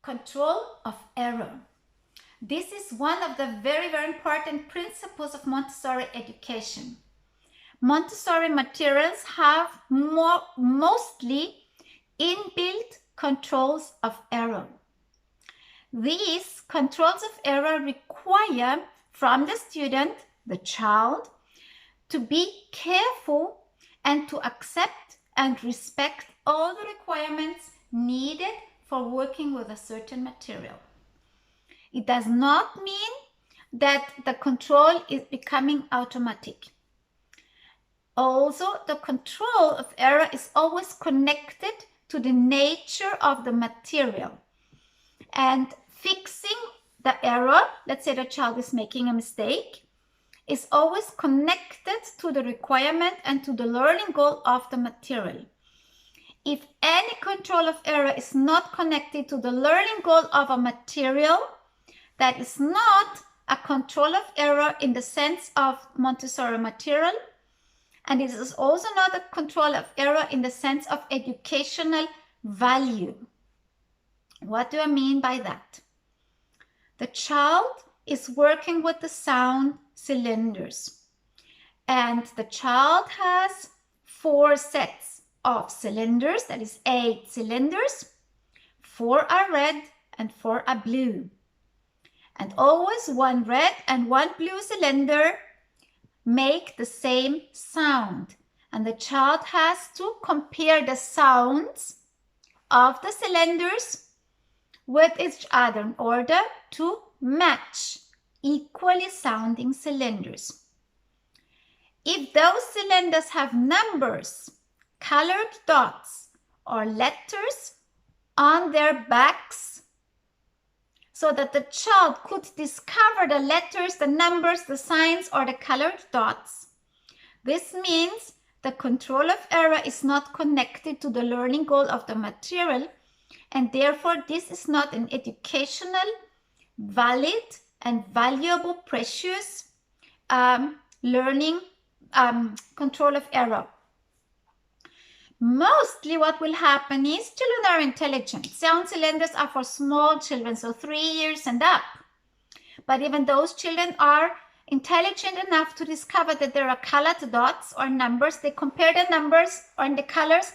Control of error. This is one of the very, very important principles of Montessori education. Montessori materials have mostly inbuilt controls of error. These controls of error require from the student, the child, to be careful and to accept and respect all the requirements needed for working with a certain material. It does not mean that the control is becoming automatic. Also, the control of error is always connected to the nature of the material. And fixing the error, let's say the child is making a mistake, is always connected to the requirement and to the learning goal of the material. If any control of error is not connected to the learning goal of a material, that is not a control of error in the sense of Montessori material, and it is also not a control of error in the sense of educational value. What do I mean by that? The child is working with the sound cylinders, and the child has 4 sets of cylinders, that is 8 cylinders. 4 are red and 4 are blue. And always one red and one blue cylinder make the same sound. And the child has to compare the sounds of the cylinders with each other in order to match equally sounding cylinders. If those cylinders have numbers, colored dots, or letters on their backs, so that the child could discover the letters, the numbers, the signs, or the colored dots, this means the control of error is not connected to the learning goal of the material, and therefore this is not an educational, valid, and valuable, precious learning control of error. Mostly what will happen is children are intelligent. Sound cylinders are for small children, so 3 years and up. But even those children are intelligent enough to discover that there are colored dots or numbers. They compare the numbers or the colors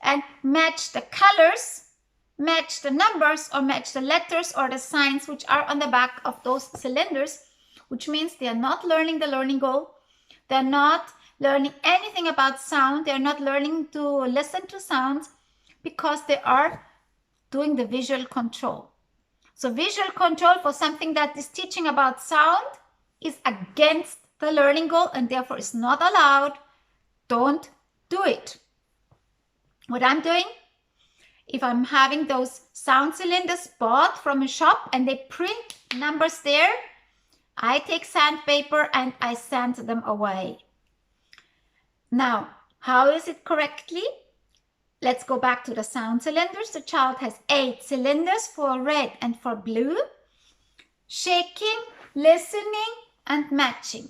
and match the colors, match the numbers, or match the letters or the signs which are on the back of those cylinders, which means they are not learning the learning goal. They're not learning anything about sound. They're not learning to listen to sounds because they are doing the visual control. So visual control for something that is teaching about sound is against the learning goal and therefore is not allowed. Don't do it. What I'm doing, if I'm having those sound cylinders bought from a shop and they print numbers there, I take sandpaper and I sand them away. Now, how is it correctly? Let's go back to the sound cylinders. The child has 8 cylinders for red and for blue. Shaking, listening, and matching.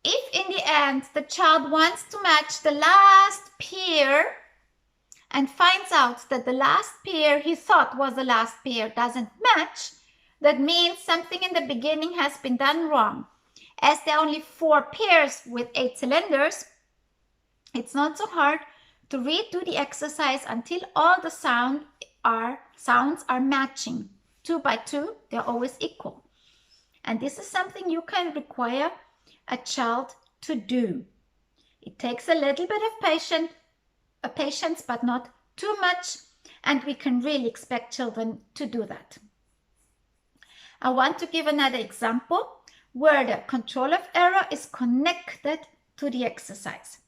If in the end the child wants to match the last pair and finds out that the last pair he thought was the last pair doesn't match, that means something in the beginning has been done wrong. As there are only 4 pairs with 8 cylinders, it's not so hard to redo the exercise until all the sounds are matching. 2 by 2, they're always equal. And this is something you can require a child to do. It takes a little bit of patience, but not too much, and we can really expect children to do that. I want to give another example where the control of error is connected to the exercise.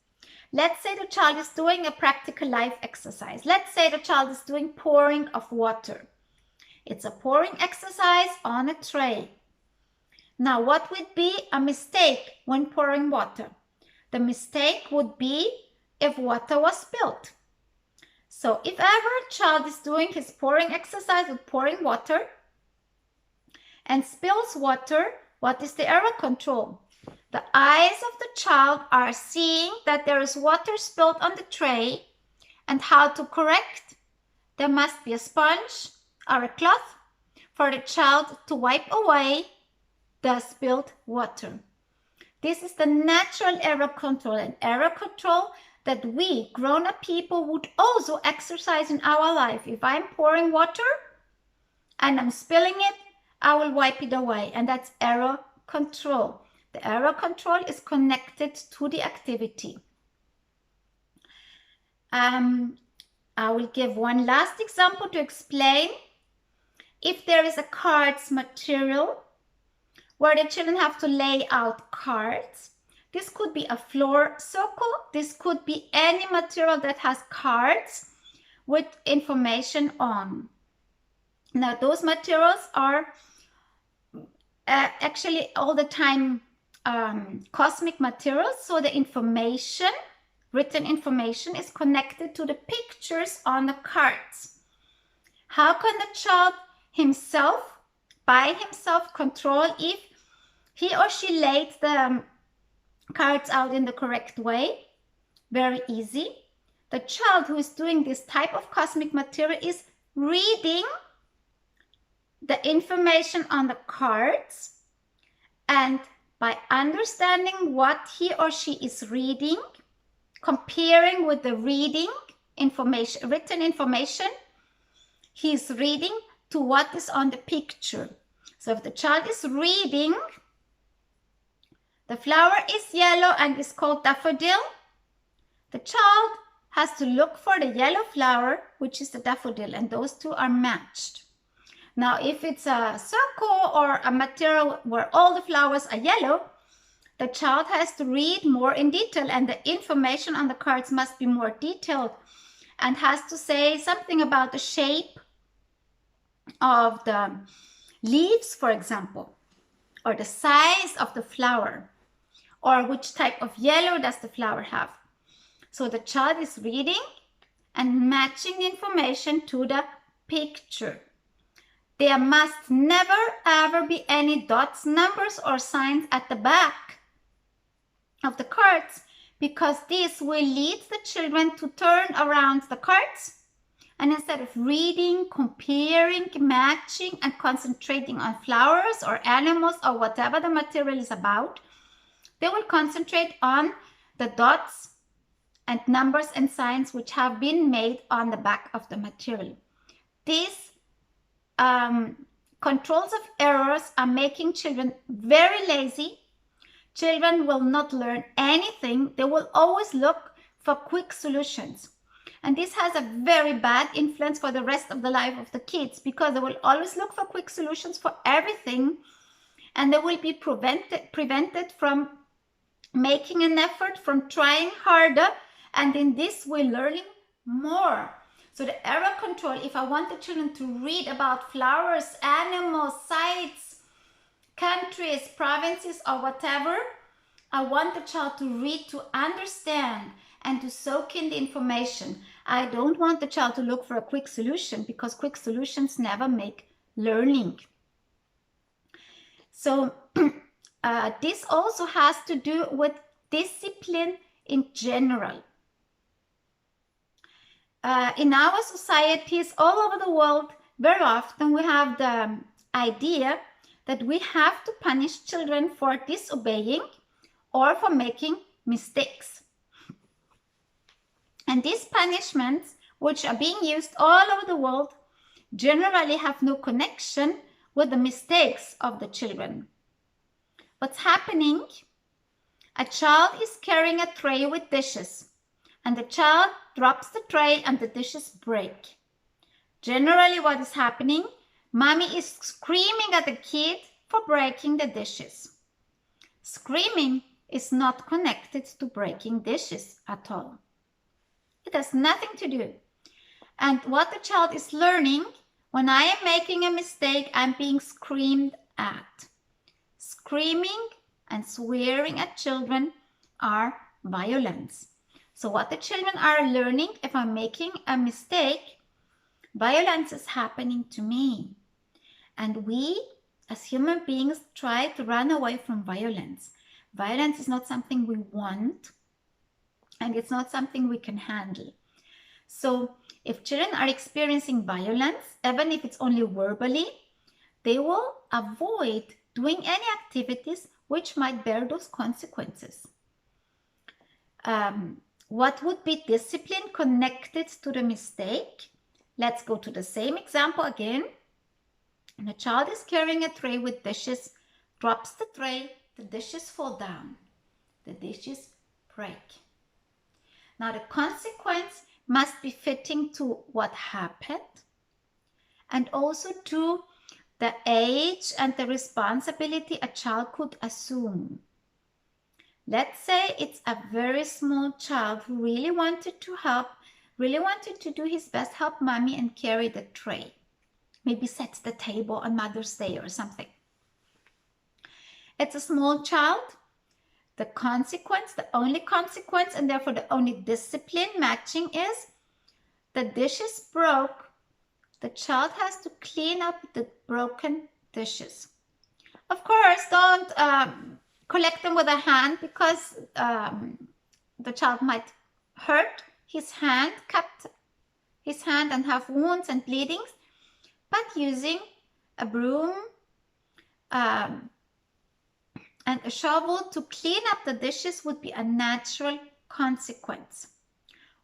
Let's say the child is doing a practical life exercise. Let's say the child is doing pouring of water. It's a pouring exercise on a tray. Now, what would be a mistake when pouring water? The mistake would be if water was spilled. So if ever a child is doing his pouring exercise with pouring water and spills water, what is the error control? The eyes of the child are seeing that there is water spilled on the tray, and how to correct? There must be a sponge, or a cloth for the child to wipe away the spilled water. This is the natural error control, and error control that we grown-up people would also exercise in our life. If I'm pouring water and I'm spilling it, I will wipe it away, and that's error control. The error control is connected to the activity. I will give one last example to explain. If there is a cards material where the children have to lay out cards, this could be a floor circle. This could be any material that has cards with information on. Now, those materials are actually all the time cosmic materials. So the information, written information, is connected to the pictures on the cards. How can the child himself, by himself, control if he or she laid the cards out in the correct way? Very easy. The child who is doing this type of cosmic material is reading the information on the cards, and by understanding what he or she is reading, comparing with the reading information, written information, he is reading to what is on the picture. So if the child is reading, the flower is yellow and is called daffodil, the child has to look for the yellow flower, which is the daffodil, and those two are matched. Now, if it's a circle or a material where all the flowers are yellow, the child has to read more in detail, and the information on the cards must be more detailed and has to say something about the shape of the leaves, for example, or the size of the flower, or which type of yellow does the flower have. So the child is reading and matching the information to the picture. There must never ever be any dots, numbers, or signs at the back of the cards, because this will lead the children to turn around the cards, and instead of reading, comparing, matching, and concentrating on flowers or animals or whatever the material is about, they will concentrate on the dots and numbers and signs which have been made on the back of the material. These controls of errors are making children very lazy. Children will not learn anything. They will always look for quick solutions. And this has a very bad influence for the rest of the life of the kids, because they will always look for quick solutions for everything, and they will be prevented from making an effort, from trying harder, and in this we're learning more. So the error control, if I want the children to read about flowers, animals, sites, countries, provinces, or whatever, I want the child to read, to understand, and to soak in the information. I don't want the child to look for a quick solution, because quick solutions never make learning. So this also has to do with discipline in general. In our societies all over the world, very often we have the idea that we have to punish children for disobeying or for making mistakes. And these punishments, which are being used all over the world, generally have no connection with the mistakes of the children. What's happening? A child is carrying a tray with dishes, and the child drops the tray and the dishes break. Generally, what is happening? Mommy is screaming at the kid for breaking the dishes. Screaming is not connected to breaking dishes at all. It has nothing to do. And what the child is learning, when I am making a mistake, I'm being screamed at. Screaming and swearing at children are violence. So what the children are learning, if I'm making a mistake, violence is happening to me. And we, as human beings, try to run away from violence. Violence is not something we want, and it's not something we can handle. So if children are experiencing violence, even if it's only verbally, they will avoid doing any activities which might bear those consequences. What would be discipline connected to the mistake? Let's go to the same example again. And a child is carrying a tray with dishes, drops the tray, the dishes fall down, the dishes break. Now the consequence must be fitting to what happened and also to the age and the responsibility a child could assume. Let's say it's a very small child who really wanted to help, really wanted to do his best, help mommy and carry the tray. Maybe sets the table on Mother's Day or something. It's a small child. The consequence, the only consequence, and therefore the only discipline matching is the dishes broke. The child has to clean up the broken dishes. Of course, don't collect them with a hand because the child might hurt his hand, cut his hand and have wounds and bleedings. But using a broom and a shovel to clean up the dishes would be a natural consequence.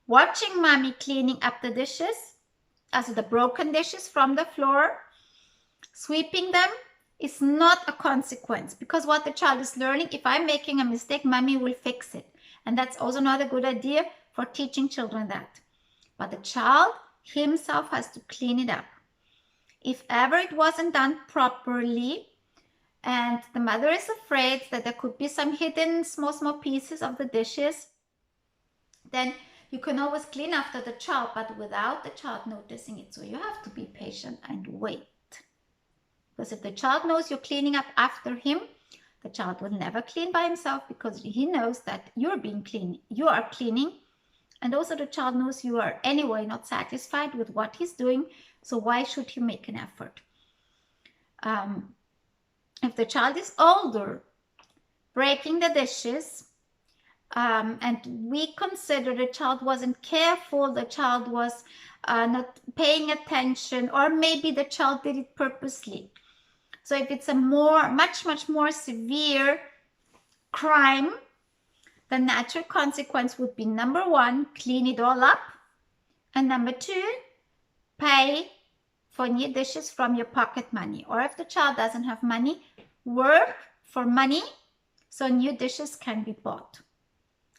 Watching mommy cleaning up the dishes, also the broken dishes from the floor, sweeping them, is not a consequence, because what the child is learning, if I'm making a mistake, mommy will fix it. And that's also not a good idea for teaching children that. But the child himself has to clean it up. If ever it wasn't done properly and the mother is afraid that there could be some hidden small pieces of the dishes, then you can always clean after the child, but without the child noticing it. So you have to be patient and wait. Because if the child knows you're cleaning up after him, the child will never clean by himself, because he knows that you are cleaning. And also the child knows you are anyway not satisfied with what he's doing. So why should he make an effort? If the child is older, breaking the dishes, and we consider the child wasn't careful, the child was not paying attention, or maybe the child did it purposely. So if it's a much more severe crime, the natural consequence would be, number one, clean it all up, and number two, pay for new dishes from your pocket money. Or if the child doesn't have money, work for money so new dishes can be bought.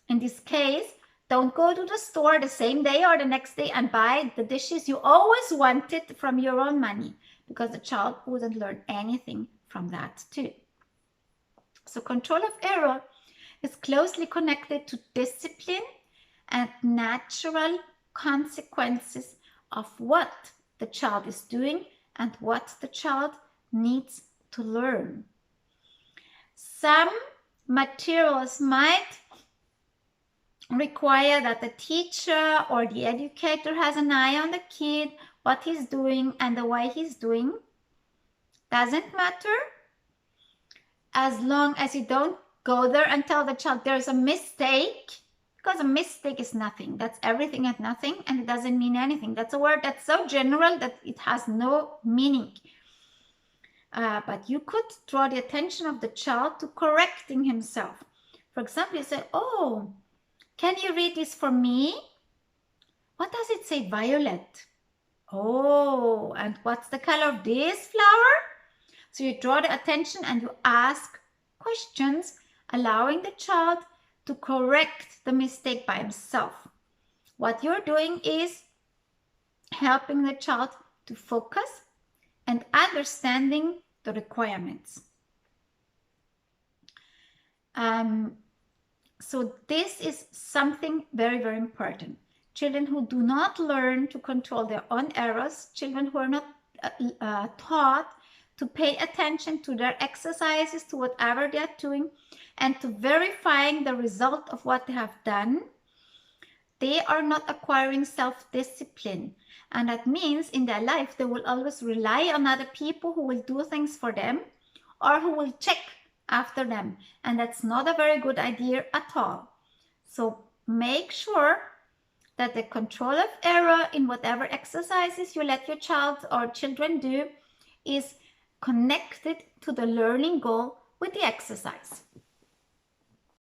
In this case, don't go to the store the same day or the next day and buy the dishes you always wanted from your own money, because the child wouldn't learn anything from that too. So control of error is closely connected to discipline and natural consequences of what the child is doing and what the child needs to learn. Some materials might require that the teacher or the educator has an eye on the kid, what he's doing and the way he's doing. Doesn't matter, as long as you don't go there and tell the child there's a mistake, because a mistake is nothing. That's everything and nothing, and it doesn't mean anything. That's a word that's so general that it has no meaning. But you could draw the attention of the child to correcting himself. For example, you say, oh, can you read this for me? What does it say? Violet. Oh, and what's the color of this flower? So you draw the attention and you ask questions, allowing the child to correct the mistake by himself. What you're doing is helping the child to focus and understanding the requirements. So this is something very, very important. Children who do not learn to control their own errors, children who are not taught to pay attention to their exercises, to whatever they are doing, and to verifying the result of what they have done, they are not acquiring self-discipline. And that means in their life, they will always rely on other people who will do things for them or who will check after them. And that's not a very good idea at all. So make sure that the control of error in whatever exercises you let your child or children do is connected to the learning goal with the exercise.